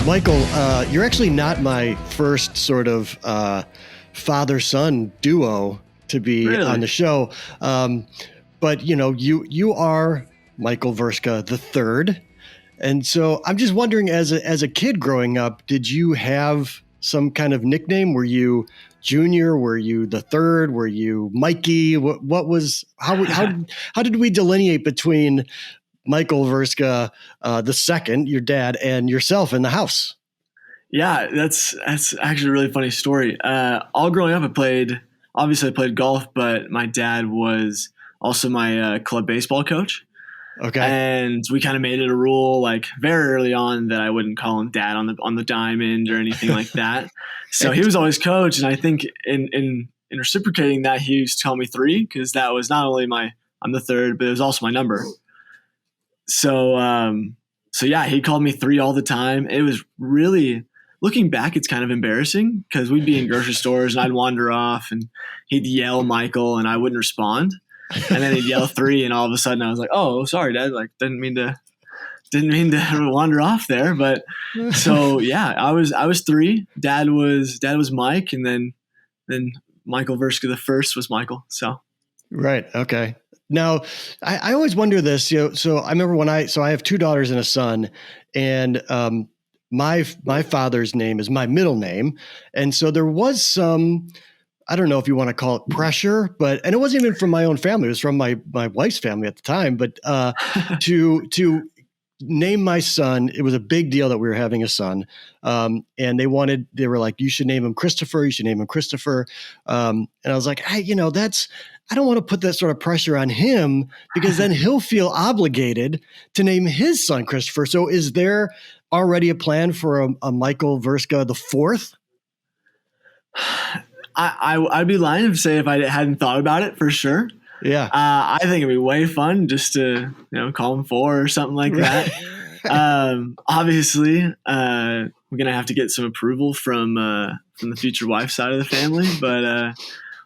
Michael, you're actually not my first sort of father-son duo to be on the show. But, you are Michael Vrska the third. And so I'm just wondering, as a kid growing up, did you have some kind of nickname? Were you Junior? Were you the third? Were you Mikey? How did we delineate between Michael Vrska, the second, your dad, and yourself in the house? Yeah, that's actually a really funny story. All growing up, I played golf, but my dad was also my club baseball coach. Okay. And we kind of made it a rule, like very early on, that I wouldn't call him dad on the diamond or anything like that. So he was always coach, and I think in reciprocating that, he used to call me three, because that was not only I'm the third, but it was also my number. So yeah, he called me three all the time. It was really, looking back, it's kind of embarrassing, because we'd be in grocery stores and I'd wander off and he'd yell Michael and I wouldn't respond. And then he'd yell three, and all of a sudden I was like, "Oh, sorry, Dad. Like, didn't mean to wander off there." But so yeah, I was three. Dad was Mike, and then Michael Vrska the first was Michael. So right, okay. Now, I always wonder this. So I remember I have two daughters and a son, and my father's name is my middle name, and so there was some, I don't know if you want to call it pressure, and it wasn't even from my own family. It was from my wife's family at the time. But to name my son, it was a big deal that we were having a son. And they were like, you should name him Christopher. You should name him Christopher. And I was like, hey, I don't want to put that sort of pressure on him, because then he'll feel obligated to name his son Christopher. So is there already a plan for a Michael Vrska the fourth? I'd be lying to say if I hadn't thought about it, for sure. Yeah. I think it'd be way fun just to, call him four or something like that. Obviously, we're going to have to get some approval from the future wife side of the family, but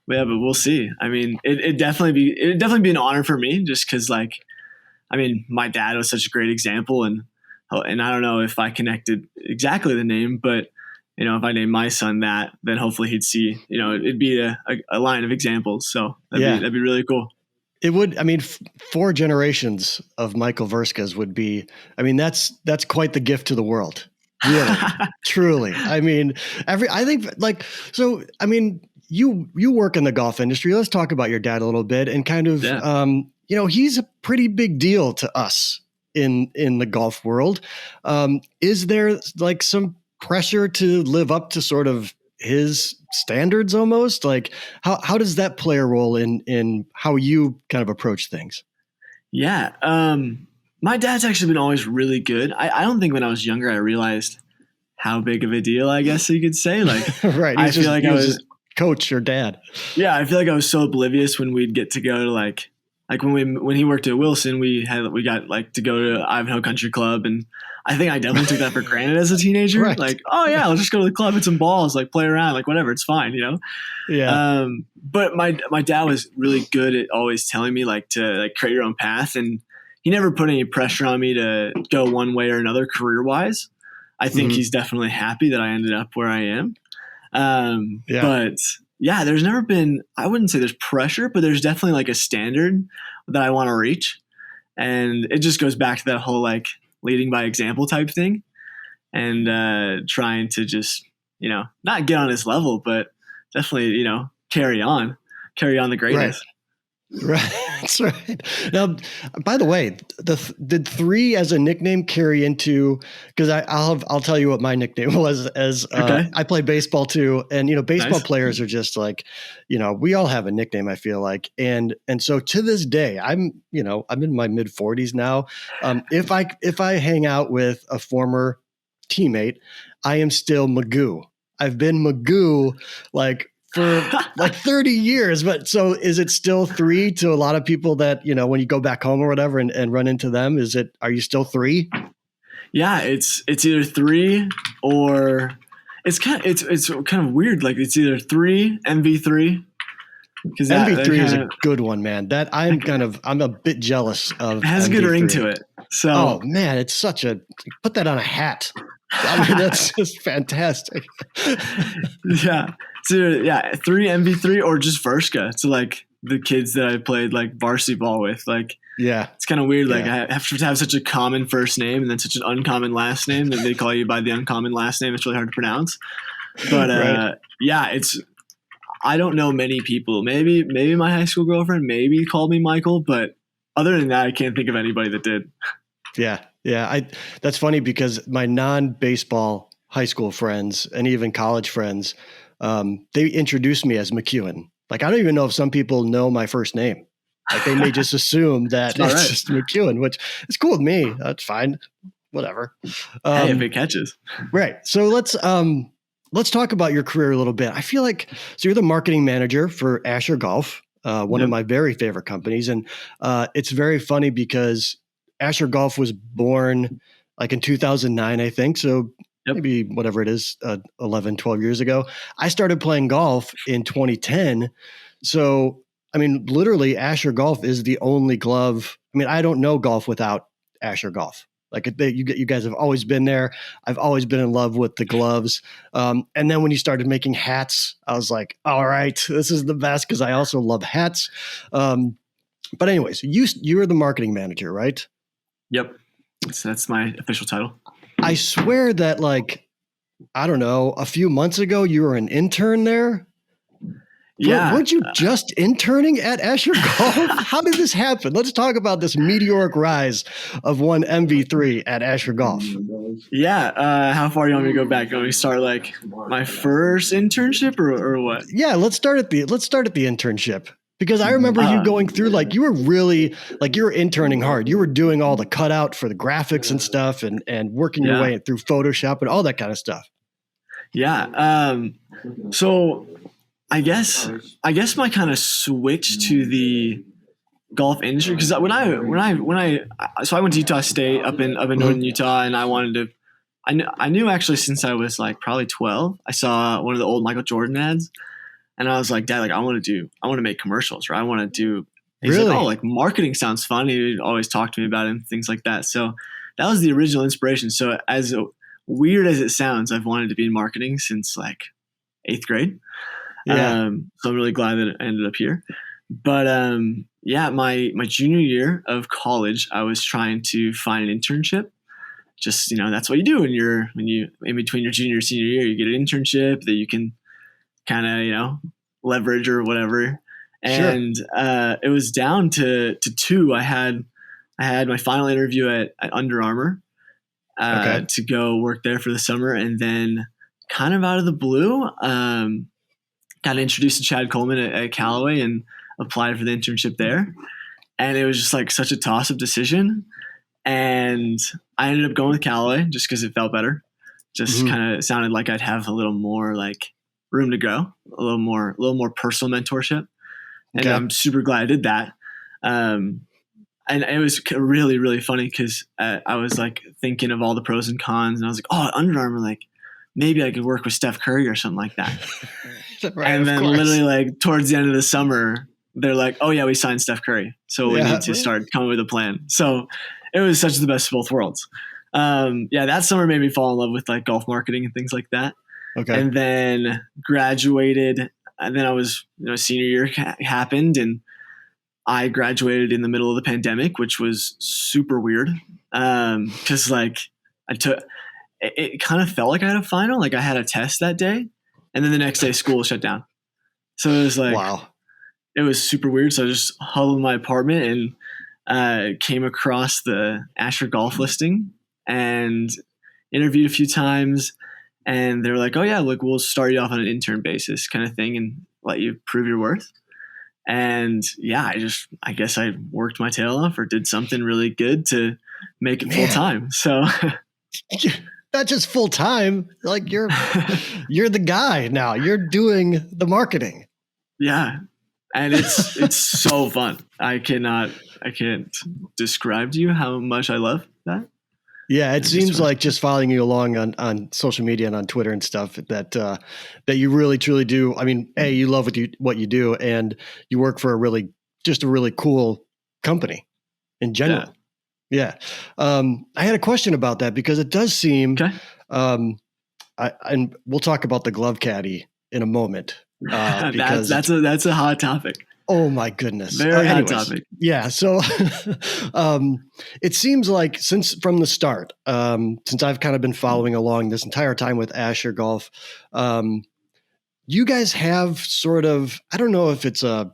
we'll see. I mean, it'd definitely be an honor for me, just because, my dad was such a great example, and I don't know if I connected exactly the name, but if I name my son that, then hopefully he'd see, it'd be a line of examples. So that'd be really cool. It would. I mean, 4 generations of Michael Vrskas would be, that's quite the gift to the world. Really, truly. You work in the golf industry. Let's talk about your dad a little bit, and kind of, he's a pretty big deal to us in the golf world. Is there like some pressure to live up to sort of his standards almost? Like how does that play a role in how you kind of approach things? Yeah. My dad's actually been always really good. I don't think when I was younger, I realized how big of a deal, I guess you could say. Like, right. I feel like I was coach or dad. Yeah. I feel like I was so oblivious when we'd get to go to like when he worked at Wilson, we got like to go to Ivanhoe Country Club, and I think I definitely took that for granted as a teenager. Right. Like, oh yeah, let's just go to the club, hit some balls, like play around, like whatever, it's fine, Yeah. But my dad was really good at always telling me like to like create your own path, and he never put any pressure on me to go one way or another career wise. I think he's definitely happy that I ended up where I am. But yeah, there's never been, I wouldn't say there's pressure, but there's definitely like a standard that I want to reach. And it just goes back to that whole like leading by example type thing, and trying to just, not get on his level, but definitely, carry on the greatness. Right. That's right. Now, by the way, did three as a nickname carry into, because I'll tell you what my nickname was okay. I play baseball too. And, baseball players are just like, we all have a nickname, I feel like. And so to this day, I'm in my mid 40s now. If I hang out with a former teammate, I am still Magoo. I've been Magoo like for like 30 years. But so is it still three to a lot of people that, when you go back home or whatever and run into them, are you still three? Yeah, it's either three or it's kind of weird. Like it's either three, MV3. Because MV3 is a good one, man. That I'm a bit jealous of. It has MV3. a good ring to it. So, oh man, it's put that on a hat. I mean, that's just fantastic. Yeah. So yeah, 3 MV3 or just Vrska to like the kids that I played like varsity ball with. Like Yeah. it's kind of weird. Like Yeah. I have to have such a common first name and then such an uncommon last name that they call you by the uncommon last name. It's really hard to pronounce. But Right. yeah, I don't know many people. Maybe my high school girlfriend maybe called me Michael, but other than that, I can't think of anybody that did. Yeah. Yeah. That's funny because my non-baseball high school friends and even college friends, they introduced me as McEwen. Like, I don't even know if some people know my first name. Like, they may just assume that All it's right. just McEwen, which is cool with me. That's fine. Whatever. Hey, if it catches. Right. So let's talk about your career a little bit. I feel like so you're the marketing manager for Asher Golf, one of Yep. my very favorite companies, and it's very funny because Asher Golf was born like in 2009, I think. So Yep. maybe whatever it is, 11, 12 years ago. I started playing golf in 2010. So I mean, literally, Asher Golf is the only glove. I mean, I don't know golf without Asher Golf. Like you guys have always been there. I've always been in love with the gloves. And then when you started making hats, I was like, all right, this is the best because I also love hats. But anyways, you were the marketing manager, right? Yep. That's my official title. I swear that like, I don't know, a few months ago, you were an intern there. Yeah. Weren't you just interning at Asher Golf? How did this happen? Let's talk about this meteoric rise of one MV3 at Asher Golf. Yeah. How far do you want me to go back? You want me to start like my first internship or what? Yeah, let's start at the internship. Because I remember you going through like you were really like you were interning hard. You were doing all the cutout for the graphics and stuff and working your way through Photoshop and all that kind of stuff. Yeah. So I guess my kind of switch to the golf industry because when I so I went to Utah State up in northern Utah and I wanted to I knew actually since I was like probably 12 I saw one of the old Michael Jordan ads and I was like, Dad, like I want to make commercials, or I want to do. He's Really? like, oh, like marketing sounds fun. He would always talk to me about it and things like that. So that was the original inspiration. So as weird as it sounds, I've wanted to be in marketing since like 8th grade. Yeah. So I'm really glad that it ended up here. But yeah, my junior year of college, I was trying to find an internship. Just that's what you do when you in between your junior and senior year, you get an internship that you can kind of leverage or whatever. And it was down to 2. I had my final interview at Under Armour to go work there for the summer, and then kind of out of the blue, got introduced to Chad Coleman at Callaway and applied for the internship there. And it was just like such a toss-up decision. And I ended up going with Callaway just because it felt better. Just kind of sounded like I'd have a little more like room to grow, a little more personal mentorship. And I'm super glad I did that. And it was really, really funny because I was like thinking of all the pros and cons, and I was like, oh, Under Armour, like maybe I could work with Steph Curry or something like that. Right, and then literally like towards the end of the summer, they're like, oh yeah, we signed Steph Curry. So we need to start coming with a plan. So it was such the best of both worlds. That summer made me fall in love with like golf marketing and things like that. Okay. And then graduated, and then I was, senior year happened, and I graduated in the middle of the pandemic, which was super weird. Cause like it kind of felt like I had a final, like I had a test that day, and then the next day school shut down. So it was like, wow, it was super weird. So I just huddled in my apartment and came across the Asher Golf listing and interviewed a few times. And they were like, oh yeah, look, we'll start you off on an intern basis kind of thing and let you prove your worth. And yeah, I guess I worked my tail off or did something really good to make it full time. So not just full time, like you're the guy now. You're doing the marketing. Yeah. And it's so fun. I can't describe to you how much I love that. Yeah, it seems like just following you along on social media and on Twitter and stuff that you really truly do. I mean, you love what you do, and you work for a really cool company in general. Yeah. I had a question about that because it does seem Um, and we'll talk about the glove caddy in a moment, because that's a hot topic. Oh my goodness. Very hot topic. Yeah. So it seems like since from the start, since I've kind of been following along this entire time with Asher Golf, you guys have sort of, I don't know if it's a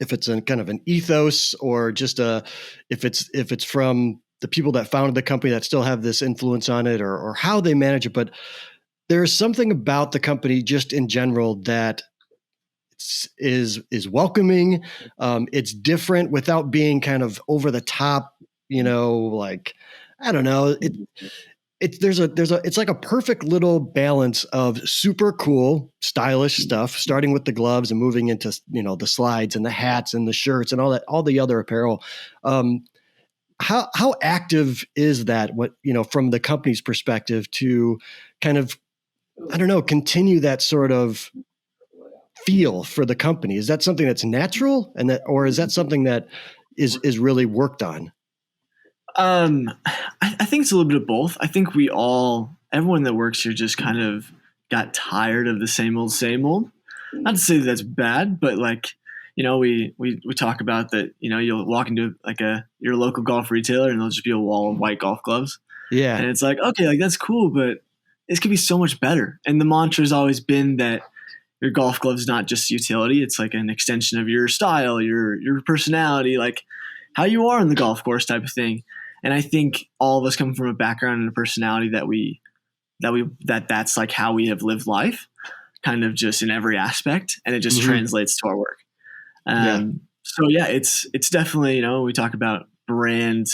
kind of an ethos, or just if it's from the people that founded the company that still have this influence on it, or how they manage it. But there's something about the company just in general that is welcoming. It's different without being kind of over the top, like, I don't know. It's like a perfect little balance of super cool, stylish stuff, starting with the gloves and moving into, the slides and the hats and the shirts and all the other apparel. How active is that, from the company's perspective, to kind of, I don't know, continue that sort of feel for the company? Is that something that's natural, or is that something that is really worked on? I think it's a little bit of both. I think everyone that works here just kind of got tired of the same old, same old. Not to say that that's bad, but like, we talk about that, you'll walk into like your local golf retailer and there'll just be a wall of white golf gloves. Yeah. And it's like, okay, like that's cool, but this could be so much better. And the mantra has always been that your golf glove is not just utility. It's like an extension of your style, your personality, like how you are on the golf course type of thing. And I think all of us come from a background and a personality that's like how we have lived life, kind of just in every aspect. And it just translates to our work. So yeah, it's definitely, we talk about brand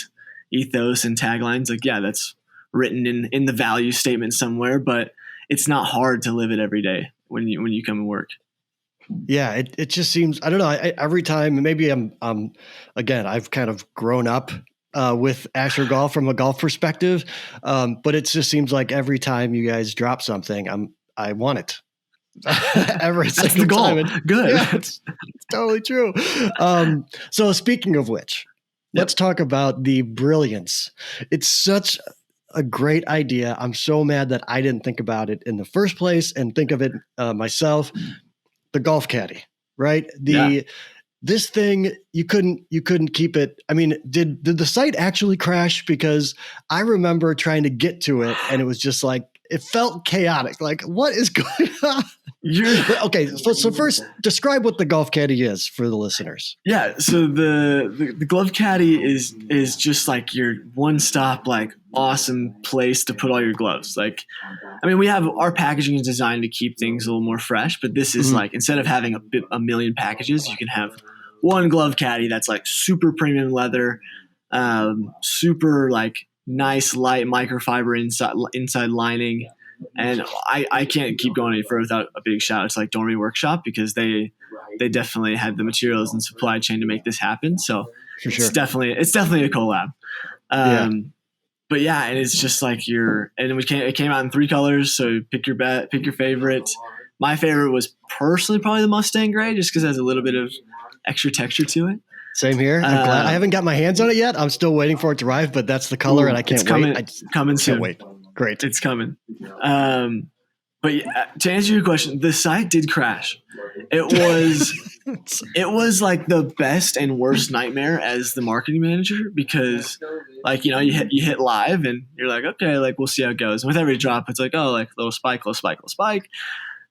ethos and taglines. Like, yeah, that's written in the value statement somewhere, but it's not hard to live it every day when you come and work. Yeah, it just seems, I don't know. Every time, maybe again, I've kind of grown up with Asher Golf from a golf perspective, but it just seems like every time you guys drop something, I want it. Every That's the goal. Time. Good. Yeah, it's totally true. So speaking of which, let's talk about the brilliance. It's such a great idea. I'm so mad that I didn't think about it in the first place and think of it myself. The golf caddy, right? This thing, you couldn't keep it. I mean, did the site actually crash? Because I remember trying to get to it and it was just like, it felt chaotic. Like, what is going on? Okay, so first, describe what the golf caddy is for the listeners. Yeah, so the glove caddy is just like your one-stop, like, awesome place to put all your gloves. Like, I mean, we have our packaging is designed to keep things a little more fresh, but this is like, instead of having a million packages, you can have one glove caddy that's like super premium leather, super like nice light microfiber inside lining. And I can't keep going any further without a big shout out to like Dormy Workshop, because they definitely had the materials and supply chain to make this happen. So For sure. it's definitely a collab. But yeah, and it's just like it came out in 3 colors. So pick your favorite. My favorite was personally probably the Mustang Gray, just because it has a little bit of extra texture to it. Same here. I'm glad I haven't got my hands on it yet. I'm still waiting for it to arrive, but that's the color, and I can't wait. Coming soon. Can't wait. Great. It's coming. But to answer your question, the site did crash. It was like the best and worst nightmare as the marketing manager, because like, you hit live and you're like, okay, like we'll see how it goes. And with every drop, it's like, oh, like little spike.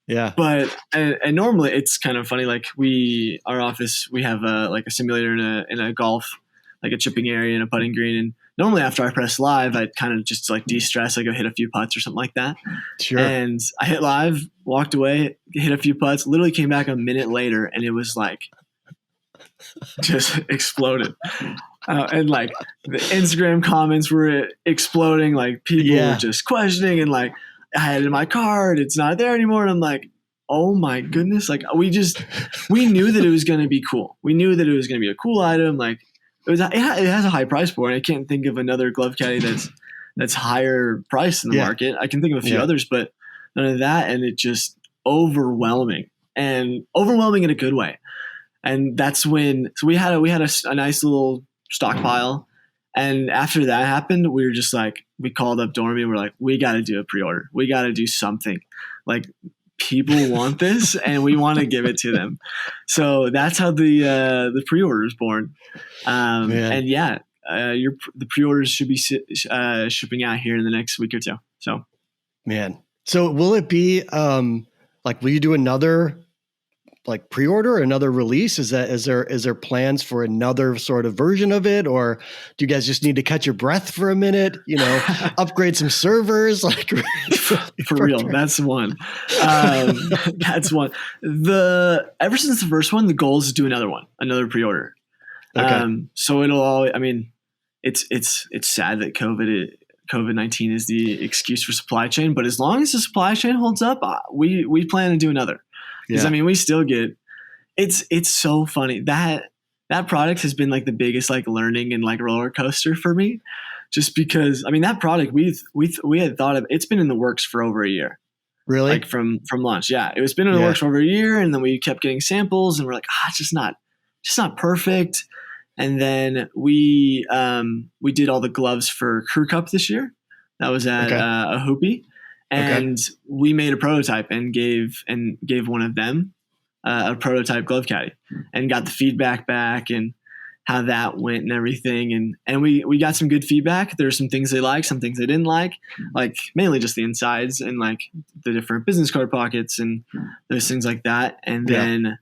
Yeah. But and normally it's kind of funny. Like our office, we have like a simulator in a golf, like a chipping area and a putting green. And normally after I press live, I kind of just like de-stress. I go hit a few putts or something like that. Sure. And I hit live, walked away, hit a few putts, literally came back a minute later, and it was like just exploded. And like the Instagram comments were exploding. Like people were just questioning, and like I had it in my card, it's not there anymore. And I'm like, oh my goodness. Like we knew that it was going to be cool. We knew that it was going to be a cool item. Like it has a high price point. I can't think of another glove caddy that's higher price in the market. I can think of a few others, but none of that. And it just overwhelming in a good way. And that's when, so we had a nice little stockpile. And after that happened, we were just like, we called up Dormy and we're like, we got to do a pre-order. We got to do something. Like, people want this and we want to give it to them. So that's how the pre-order is born. And yeah, the pre-orders should be shipping out here in the next week or two. So, man. So will it be like, will you do another like pre-order, another release? Is there plans for another sort of version of it, or do you guys just need to catch your breath for a minute? You know, upgrade some servers, like for real. That's one. That's one. Ever since the first one, the goal is to do another pre-order. Okay. So it'll all. I mean, it's sad that COVID-19 is the excuse for supply chain, but as long as the supply chain holds up, we plan to do another. Because I mean, we still get it's so funny that product has been like the biggest like learning and like roller coaster for me, just because I mean that product we had thought of, it's been in the works for over a year. Really? Like from launch, yeah, it was been in the works for over a year, and then we kept getting samples, and we're like, it's just not perfect. And then we did all the gloves for Crew Cup this year. That was at a Hoopy. And we made a prototype and gave one of them a prototype glove caddy, and got the feedback back and how that went and everything. And we got some good feedback. There's some things they liked, some things they didn't like mainly just the insides and like the different business card pockets and those things like that. And then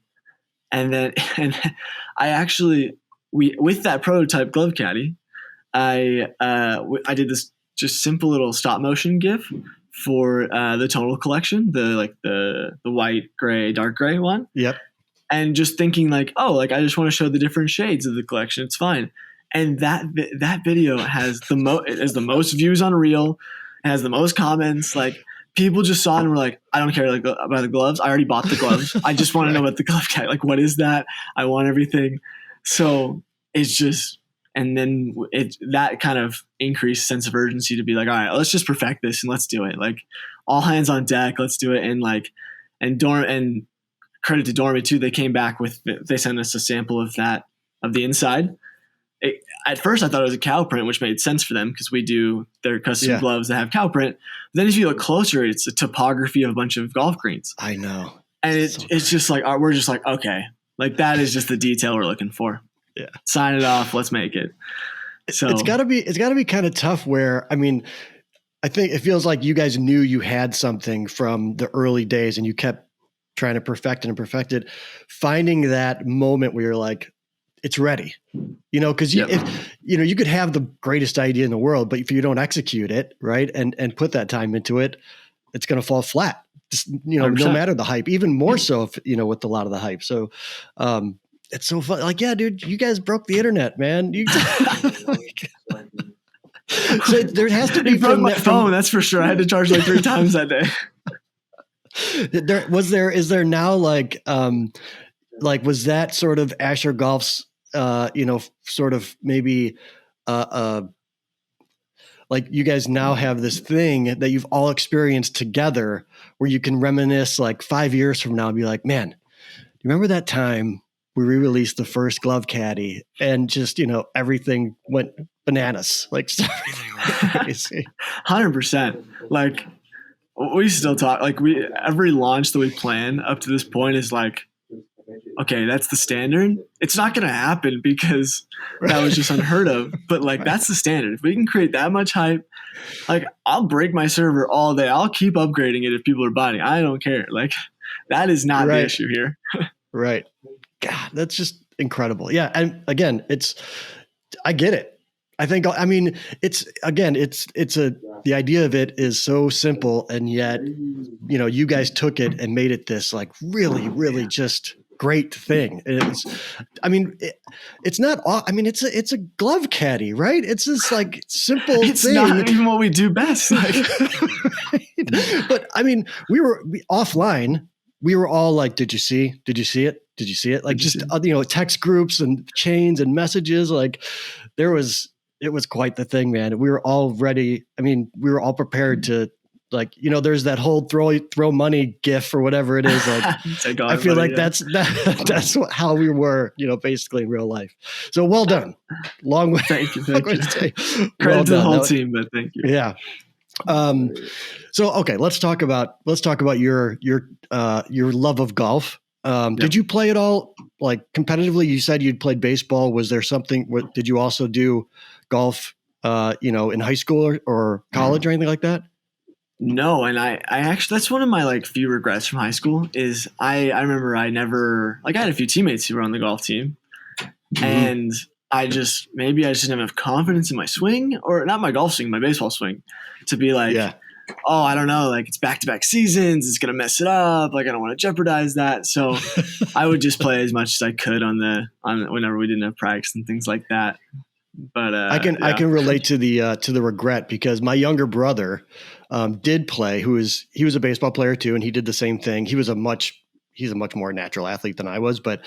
I actually, with that prototype glove caddy, I did this just simple little stop motion GIF for the Tonal collection, the white, gray, dark gray one. Yep. And just thinking like, I just want to show the different shades of the collection. It's fine. And that video has the most views on Reel. It has the most comments. Like, people just saw it and were like, I don't care about the gloves. I already bought the gloves. I just want to know about the glove caddy. Like, what is that? I want everything. So it's just. And then that kind of increased sense of urgency to be like, all right, let's just perfect this and let's do it. Like, all hands on deck, let's do it. And credit to Dormy too. They came back they sent us a sample of the inside. At first I thought it was a cow print, which made sense for them because we do their custom gloves that have cow print. But then if you look closer, it's a topography of a bunch of golf greens. I know. And it's just like, we're just like, okay, like that is just the detail we're looking for. Yeah. Sign it off. Let's make it. So it's gotta be kind of tough where, I mean, I think it feels like you guys knew you had something from the early days and you kept trying to perfect it, finding that moment where you're like, it's ready, you know, cause you could have the greatest idea in the world, but if you don't execute it right and put that time into it, it's going to fall flat. Just, you know, 100%. No matter the hype, even more so if, you know, with a lot of the hype. So, it's so fun. Like, yeah, dude, you guys broke the internet, man. So there has to be. You broke my phone, that's for sure. I had to charge like 3 times that day. Is there now like was that sort of Asher Golf's, sort of maybe, like you guys now have this thing that you've all experienced together where you can reminisce like 5 years from now and be like, man, do you remember that time we re-released the first glove caddy and just, you know, everything went bananas. Like everything went crazy. 100%. Like we still talk, like every launch that we plan up to this point is like, okay, that's the standard. It's not going to happen because that was just unheard of, but like, that's the standard. If we can create that much hype, like I'll break my server all day. I'll keep upgrading it if people are buying. I don't care. Like that is not the issue here. Right. God, that's just incredible. Yeah. And again, I get it. I think, I mean, the idea of it is so simple. And yet, you know, you guys took it and made it this like really, really just great thing. It's a glove caddy, right? It's this like simple it's thing. Not even what we do best. Like. Right? But I mean, offline, we were all like, did you see it? Did you see it? Like just, text groups and chains and messages. Like it was quite the thing, man. We were all ready. I mean, we were all prepared to like, there's that whole throw money gif or whatever it is. Like, I feel like that's how we were, basically in real life. So well done. Long way. Thank you. Thank you. Credit to the whole team, but thank you. Yeah. So, okay, let's talk about your love of golf. Did you play at all, like, competitively? You said you'd played baseball. Was there something? Did you also do golf? In high school or college or anything like that? No, and I actually, that's one of my like few regrets from high school is I remember I never, like, I had a few teammates who were on the golf team, and I just didn't have enough confidence in my swing, or not my golf swing, my baseball swing, to be like, oh, I don't know, like, it's back-to-back seasons, it's gonna mess it up, like, I don't want to jeopardize that. So I would just play as much as I could on whenever we didn't have practice and things like that. But I can relate to the regret, because my younger brother did play. He was a baseball player too, and he did the same thing. He's a much more natural athlete than I was, but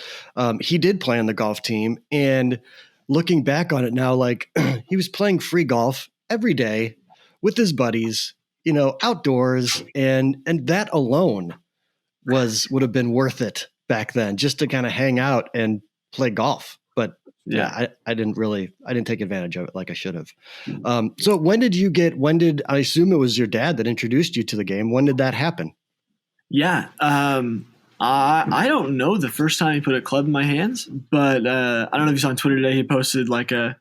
he did play on the golf team. And looking back on it now, like, he was playing free golf every day with his buddies, outdoors, and that alone would have been worth it back then, just to kind of hang out and play golf. But I didn't take advantage of it like I should have. So when did I assume it was your dad that introduced you to the game? When did that happen? Yeah. I don't know the first time he put a club in my hands, but I don't know if you saw on Twitter today, he posted like a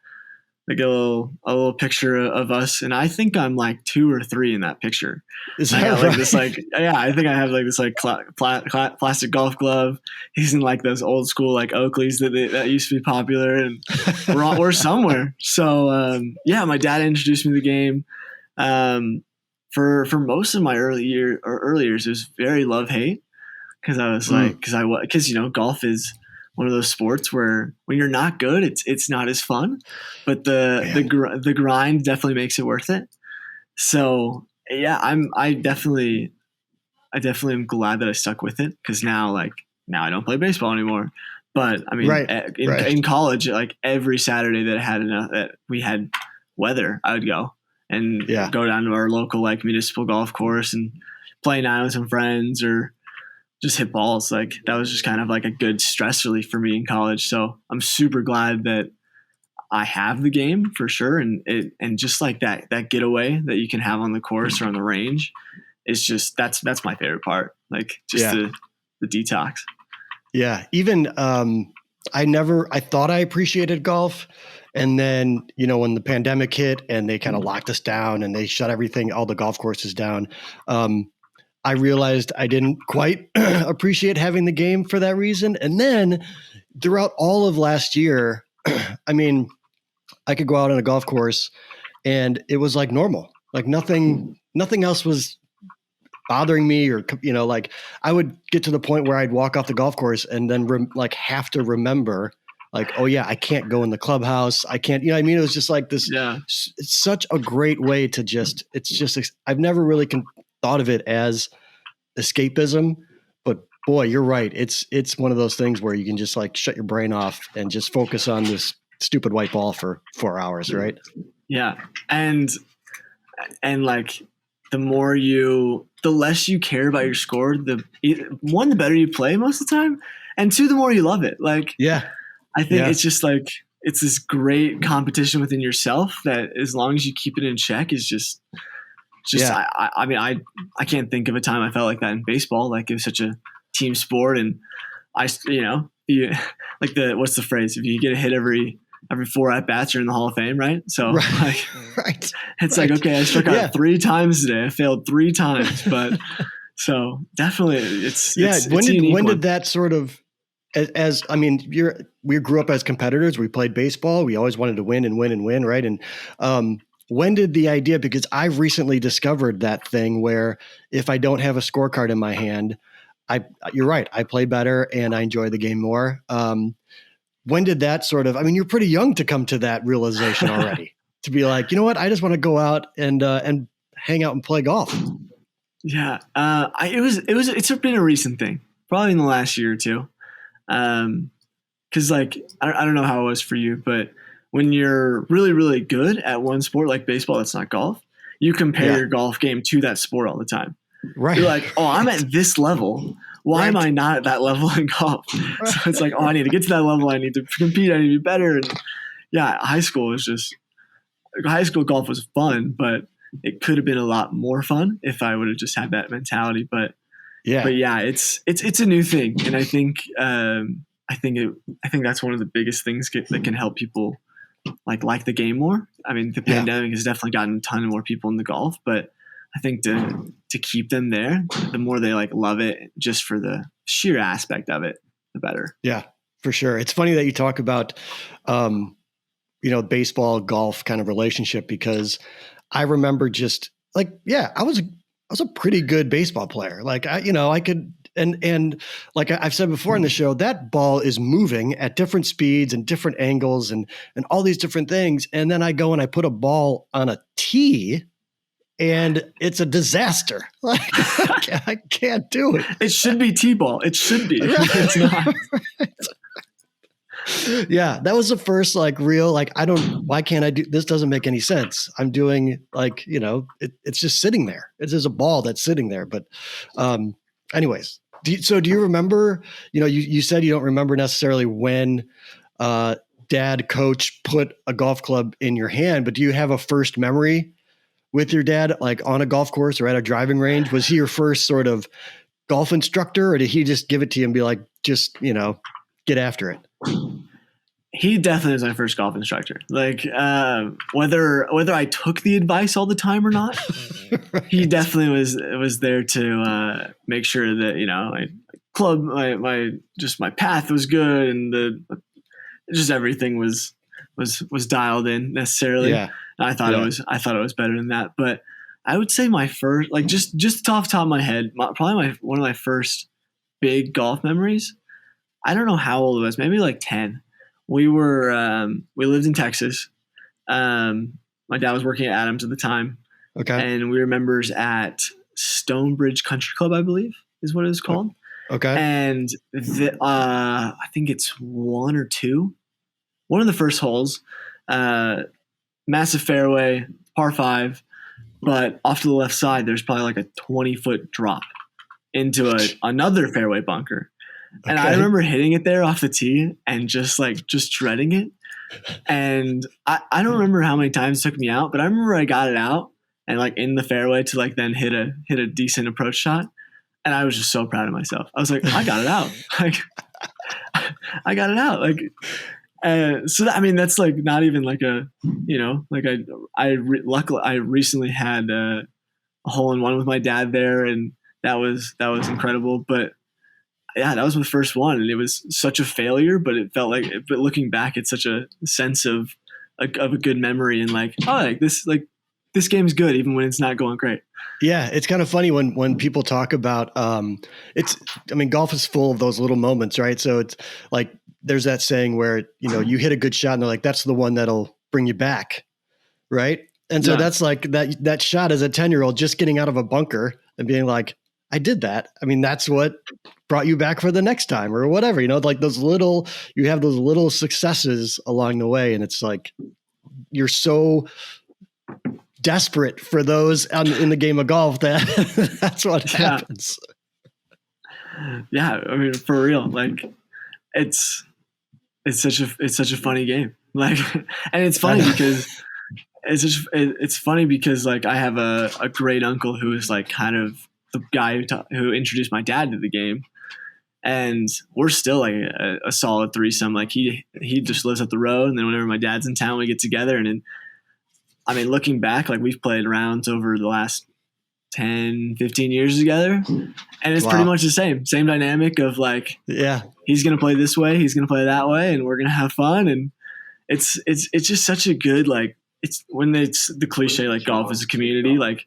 little picture of us, and I think I'm like 2 or 3 in that picture. Is that right? Like this, like, I think I have like this like plastic golf glove. He's in like those old school like Oakleys that used to be popular, and we're somewhere. So my dad introduced me to the game. For most of my early years, it was very love-hate, because I was like, because golf is one of those sports where when you're not good, it's not as fun, but the grind definitely makes it worth it. So yeah, I definitely am glad that I stuck with it, because now I don't play baseball anymore. But I mean, in college, like, every Saturday that we had weather, I would go and go down to our local like municipal golf course and play 9 with some friends, or just hit balls. Like, that was just kind of like a good stress relief for me in college. So I'm super glad that I have the game, for sure. And just like that getaway that you can have on the course or on the range is just, that's my favorite part. Like, just the detox. Yeah. Even, I thought I appreciated golf. And then, when the pandemic hit and they kind of locked us down and they shut all the golf courses down, I realized I didn't quite appreciate having the game for that reason. And then throughout all of last year, I mean, I could go out on a golf course and it was like normal, like nothing else was bothering me, or, like, I would get to the point where I'd walk off the golf course and then have to remember, like, oh yeah, I can't go in the clubhouse. I can't, it was just like this. Yeah. It's such a great way to I've never really thought of it as escapism, but boy, you're right. It's one of those things where you can just like shut your brain off and just focus on this stupid white ball for 4 hours, right? Yeah. And like, the less you care about your score, the better you play most of the time, and 2, the more you love it. Like, I think it's just like, it's this great competition within yourself that, as long as you keep it in check, is just I mean, I can't think of a time I felt like that in baseball. Like, it was such a team sport, and you like what's the phrase? If you get a hit every 4 at bats, you're in the Hall of Fame, right? So it's like, okay, I struck out 3 times today. I failed 3 times, but so definitely it's when did that sort of, as I mean, we grew up as competitors. We played baseball. We always wanted to win and win and win, right? And when did the idea? Because I've recently discovered that thing where if I don't have a scorecard in my hand, you're right, I play better and I enjoy the game more. When did that sort of? I mean, you're pretty young to come to that realization already. To be like, you know what, I just want to go out and hang out and play golf. Yeah, it's been a recent thing, probably in the last year or 2. Because like, I don't know how it was for you, but when you're really, really good at one sport like baseball, that's not golf, you compare Yeah. your golf game to that sport all the time. Right. You're like, oh, I'm at this level. Why am I not at that level in golf? So it's like, oh, I need to get to that level. I need to compete. I need to be better. And yeah, high school golf was fun, but it could have been a lot more fun if I would have just had that mentality. But yeah, it's a new thing, and I think that's one of the biggest things that can help people like the game more. I mean, the pandemic has definitely gotten a ton more people into golf, but I think to keep them there, the more they like love it, just for the sheer aspect of it, the better. Yeah, for sure. It's funny that you talk about, baseball, golf kind of relationship, because I remember just like, I was a pretty good baseball player. Like I could, and like I've said before in the show, that ball is moving at different speeds and different angles and all these different things. And then I go and I put a ball on a tee, and it's a disaster. Like I can't do it. It should be T-ball. It should be. It's not. Yeah, that was the first like real like why can't I do this? Doesn't make any sense. I'm doing like it's just sitting there. It's just a ball that's sitting there. But anyways, do you remember? You said you don't remember necessarily when dad coach put a golf club in your hand, but do you have a first memory with your dad, like on a golf course or at a driving range? Was he your first sort of golf instructor, or did he just give it to you and be like, just, get after it? He definitely was my first golf instructor. Like, whether I took the advice all the time or not, right. He definitely was there to make sure that, my path was good, and just everything was dialed in necessarily. Yeah. I thought it was better than that, but I would say my first, like just off the top of my head, probably one of my first big golf memories. I don't know how old it was, maybe like 10. We lived in Texas. My dad was working at Adams at the time. Okay. And we were members at Stonebridge Country Club, I believe is what it was called. Okay. And I think it's one of the first holes, massive fairway, par 5, but off to the left side, there's probably like a 20-foot drop into another fairway bunker. Okay. And I remember hitting it there off the tee and just dreading it. And I don't remember how many times it took me out, but I remember I got it out and like in the fairway to like then hit a decent approach shot. And I was just so proud of myself. I was like, I got it out. Like, I got it out. Like, that's like not even like luckily I recently had a hole in one with my dad there, and that was incredible. But yeah, that was my first one, and it was such a failure, but it felt like, but looking back, it's such a sense of a good memory, and like, oh, this game's good even when it's not going great. Yeah, it's kind of funny when people talk about golf is full of those little moments, right? So it's like there's that saying where you hit a good shot and they're like, that's the one that'll bring you back, right? And so that's like that shot as a 10-year-old just getting out of a bunker and being like, I did that. I mean, that's what brought you back for the next time or whatever, like you have those little successes along the way. And it's like, you're so desperate for those in the game of golf that that's what happens. Yeah. I mean, for real, like it's such a funny game. Like, and it's funny because it's funny because like I have a great uncle who is like kind of the guy who introduced my dad to the game, and we're still like a solid threesome. Like he just lives up the road, and then whenever my dad's in town, we get together. And then, I mean, looking back, like we've played rounds over the last 10, 15 years together, and it's pretty much the same dynamic of like, he's going to play this way, he's going to play that way, and we're going to have fun. And it's just such a good, like, it's when it's the cliche, like golf is a community, like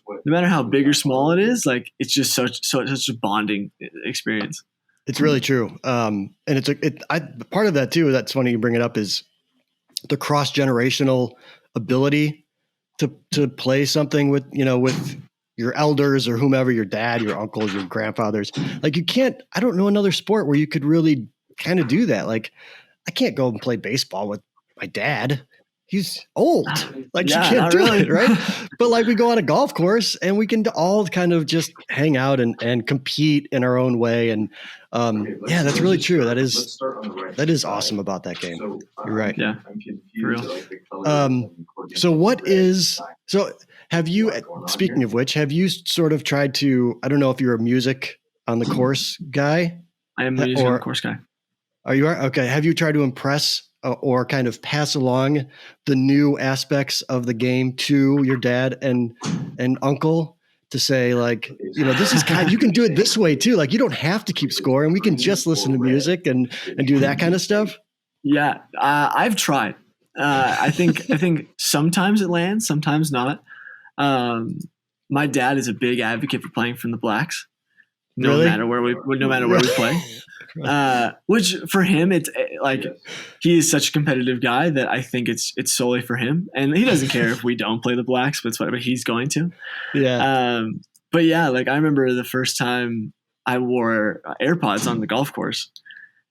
no matter how big or small it is, like it's just such a bonding experience. It's really true. And part of that too, that's funny you bring it up, is the cross-generational ability to play something with your elders or whomever, your dad, your uncles, your grandfathers. Like I don't know another sport where you could really kind of do that. Like I can't go and play baseball with my dad. he's old. Like Yeah, she can't not do really. it, right? But like we go on a golf course and we can all kind of just hang out and compete in our own way. And yeah, that's really true. That is awesome about that game. You're right. Yeah, for real. So have you, speaking of which, have you sort of tried to, I don't know if you're a music on the course guy I am a music on the course guy. are you? Okay. Have you tried to impress or kind of pass along the new aspects of the game to your dad and uncle to say, like, this is you can do it this way too. Like, you don't have to keep scoring. We can just listen to music and do that kind of stuff. Yeah, I've tried. I think sometimes it lands, sometimes not. My dad is a big advocate for playing from the blacks, no Really? matter where we play. Which for him, it's like he is such a competitive guy that I think it's solely for him, and he doesn't care if we don't play the blacks, but it's whatever he's going to. Yeah. But yeah, like I remember the first time I wore AirPods on the golf course,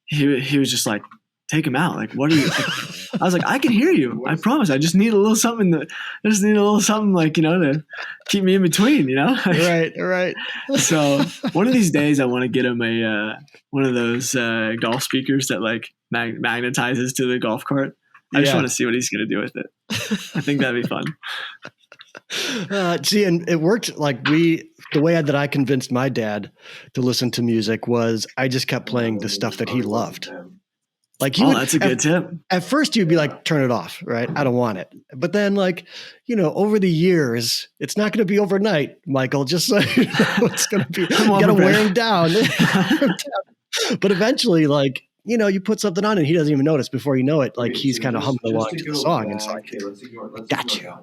he was just like, take him out. Like, what are you? I was like, I can hear you. I promise. I just need a little something. Like, to keep me in between, Right. So one of these days I want to get him one of those golf speakers that like magnetizes to the golf cart. I just want to see what he's going to do with it. I think that'd be fun. See, and it worked. Like the way that I convinced my dad to listen to music was I just kept playing the stuff that he loved. Like that's a good tip. At first you'd be like, turn it off, right? I don't want it. But then like, over the years, it's not going to be overnight, Michael, just so you know, it's going to be, you got to wear him down. But eventually, like, you put something on and he doesn't even notice. Before you know it, like he's kind of humming along to the song. And it's like, got you.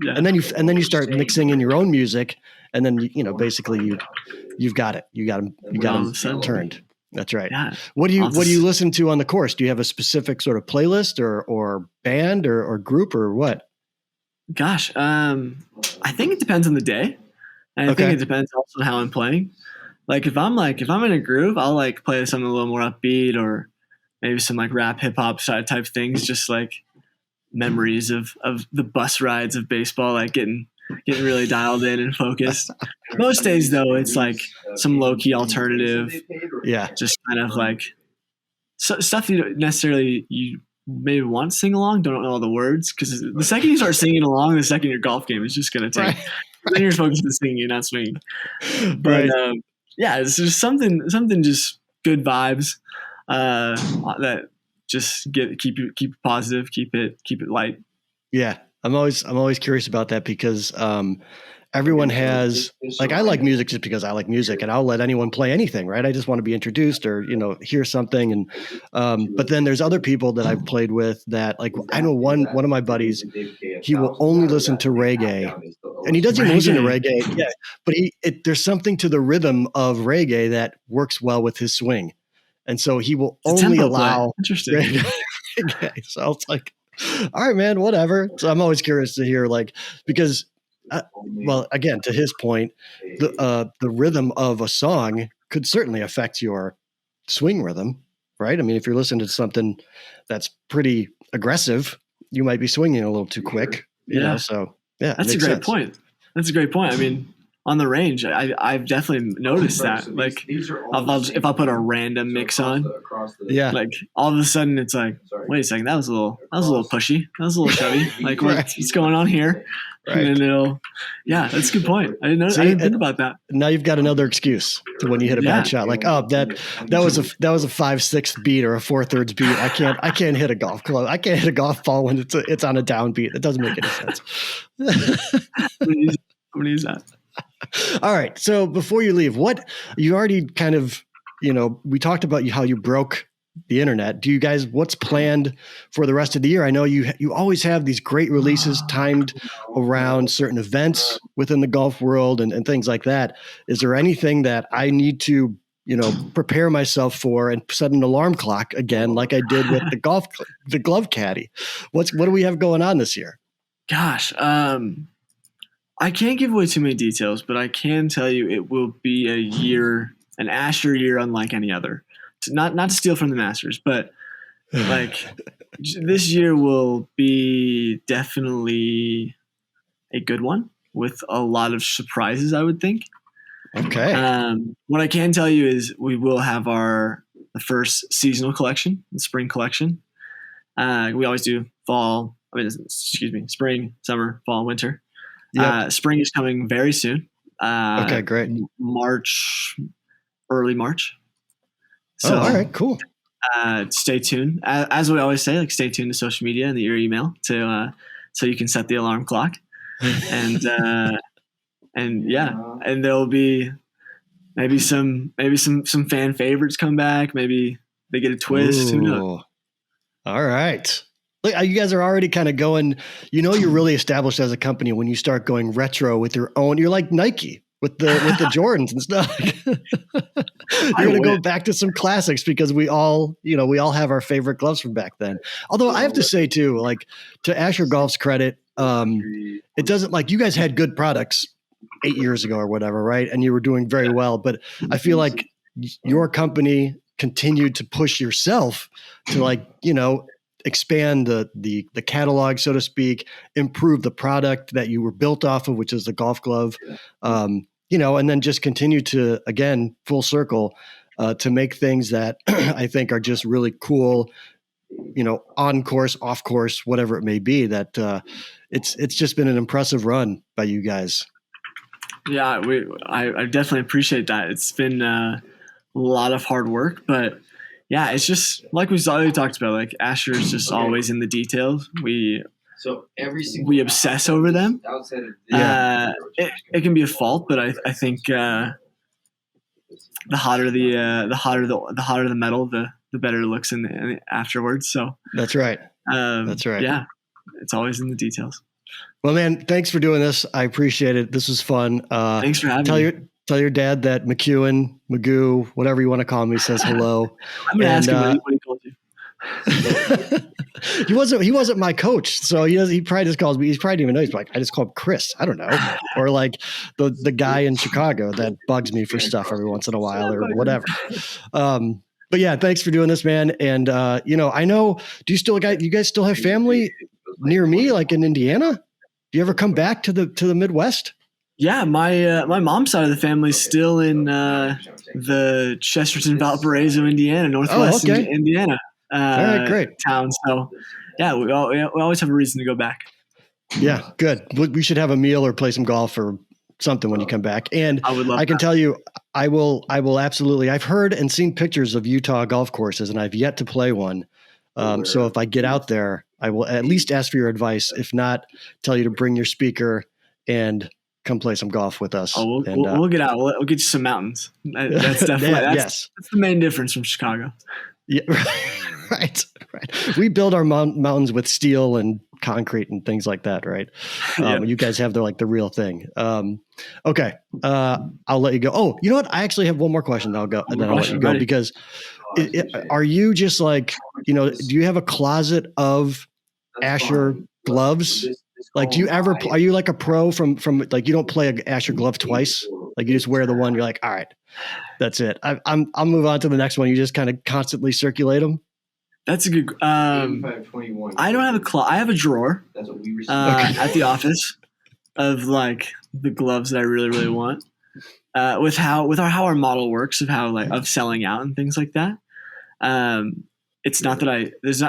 Yeah. And then you start mixing in your own music. And then, basically you've got it. You got him turned. That's right. Yeah. What do you listen to on the course? Do you have a specific sort of playlist or band or group or what? Gosh, I think it depends on the day. And I think it depends also on how I'm playing. Like if I'm in a groove, I'll like play something a little more upbeat or maybe some like rap hip hop type things, just like memories of the bus rides of baseball, like getting really dialed in and focused. Most days though, it's like some low key alternative. Yeah. Just kind of like stuff you don't necessarily you maybe want to sing along, don't know all the words. Cause the second you start singing along, the second your golf game is just going to take, then you're focused on singing, you're not swinging. But yeah, it's just something just good vibes, that just keep it positive, keep it light. Yeah. I'm always curious about that because everyone has, like, I like music just because I like music, and I'll let anyone play anything, right? I just want to be introduced or hear something, and but then there's other people that I've played with that, like, I know one of my buddies, he will only listen to reggae, and he doesn't even listen to reggae, but there's something to the rhythm of reggae that works well with his swing, and so he will only allow reggae. So it's like, all right, man, whatever. So I'm always curious to hear, like, because, well, again, to his point, the rhythm of a song could certainly affect your swing rhythm, right? I mean, if you're listening to something that's pretty aggressive, you might be swinging a little too quick, you know? So yeah, that's a great point. That's a great point. I mean, on the range, I've definitely noticed that. Like, if I put a random mix on, like all of a sudden it's like, wait a second, that was a little pushy, that was a little chubby. Like, what's going on here? Right. And then that's a good point. I didn't think about that. Now you've got another excuse to when you hit a bad shot. Like, oh, that was a 5/6 beat or a 4/3 beat. I can't hit a golf club. I can't hit a golf ball when it's on a downbeat. It doesn't make any sense. I'm gonna use that. All right. So before you leave, you already kind of, we talked about how you broke the internet. Do you guys, what's planned for the rest of the year? I know you always have these great releases timed around certain events within the golf world and things like that. Is there anything that I need to, prepare myself for and set an alarm clock again, like I did with the glove caddy? What do we have going on this year? Gosh, I can't give away too many details, but I can tell you it will be an Asher year unlike any other. Not to steal from the Masters, but like this year will be definitely a good one with a lot of surprises, I would think. Okay. What I can tell you is we will have the first seasonal collection, the spring collection. We always do spring, summer, fall, winter. Yep. Spring is coming very soon. Okay, great. Early March. So, all right, cool. Stay tuned. As we always say, like stay tuned to social media and your email so you can set the alarm clock. And and there'll be maybe some fan favorites come back. Maybe they get a twist. Who knows? All right. Look, you guys are already kind of going, you're really established as a company when you start going retro with your own. You're like Nike with the Jordans and stuff. You're going to go back to some classics because we all have our favorite gloves from back then. Although I have to say too, like to Asher Golf's credit, it doesn't, like, you guys had good products 8 years ago or whatever, right? And you were doing very well, but I feel like your company continued to push yourself to expand the catalog, so to speak, improve the product that you were built off of, which is the golf glove, and then just continue to, again, full circle, to make things that I think are just really cool, on course, off course, whatever it may be. That it's just been an impressive run by you guys. Yeah, I definitely appreciate that. It's been a lot of hard work, but yeah, it's just like we already talked about. Like Asher is just always in the details. We obsess over them. It can be a fault, but I think the hotter the metal, the better it looks in afterwards. So that's right. That's right. Yeah, it's always in the details. Well, man, thanks for doing this. I appreciate it. This was fun. Thanks for having me. Tell your dad that Magoo, whatever you want to call me, says hello. I'm gonna ask him what he called you. He wasn't my coach, so he probably just calls me. He probably didn't even know. He's like, I just call him Chris. I don't know, or like the guy in Chicago that bugs me for stuff every once in a while or whatever. But yeah, thanks for doing this, man. And I know. Do you guys still have family near me, like in Indiana? Do you ever come back to the Midwest? Yeah, my mom's side of the family is still in the Chesterton, Valparaiso, Indiana, Northwest Indiana all right, great. town. So yeah, we always have a reason to go back. Yeah, good. We should have a meal or play some golf or something when you come back. And I can tell you, I will absolutely. I've heard and seen pictures of Utah golf courses, and I've yet to play one. So if I get out there, I will at least ask for your advice. If not, tell you to bring your speaker and come play some golf with us. Oh, we'll get out. We'll get you some mountains. That's definitely that's the main difference from Chicago. Yeah, right. We build our mountains with steel and concrete and things like that, right? Yeah. You guys have the real thing. Okay, I'll let you go. Oh, you know what? I actually have one more question. I'll go, and then I'll let you go because are you just like do you have a closet of Asher gloves? Like, are you like a pro from like, you don't play an Asher glove twice? Like, you just wear the one, you're like, all right, that's it. I'll move on to the next one. You just kind of constantly circulate them. That's a good, I don't have I have a drawer at the office of like the gloves that I really, really want. With how our model works of selling out and things like that. It's not that there's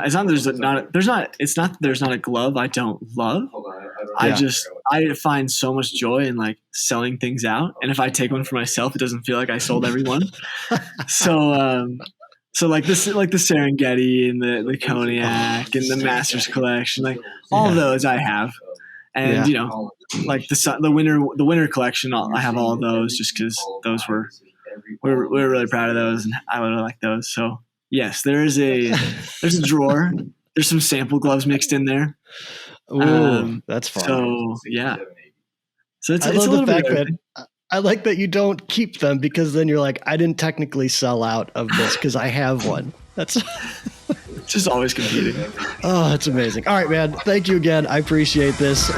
not a glove I don't love. I find so much joy in like selling things out. And if I take one for myself, it doesn't feel like I sold everyone. So like the Serengeti and the Cognac and the Masters collection, like all those I have. And like the winter collection, I have all of those just because those we're really proud of those and I really like those. So yes, there's a drawer. There's some sample gloves mixed in there. Oh, that's fun. So yeah. So it's I a love little the fact bit that I like that you don't keep them, because then you're like, I didn't technically sell out of this because I have one. That's just always competing. Oh, that's amazing. All right, man. Thank you again. I appreciate this.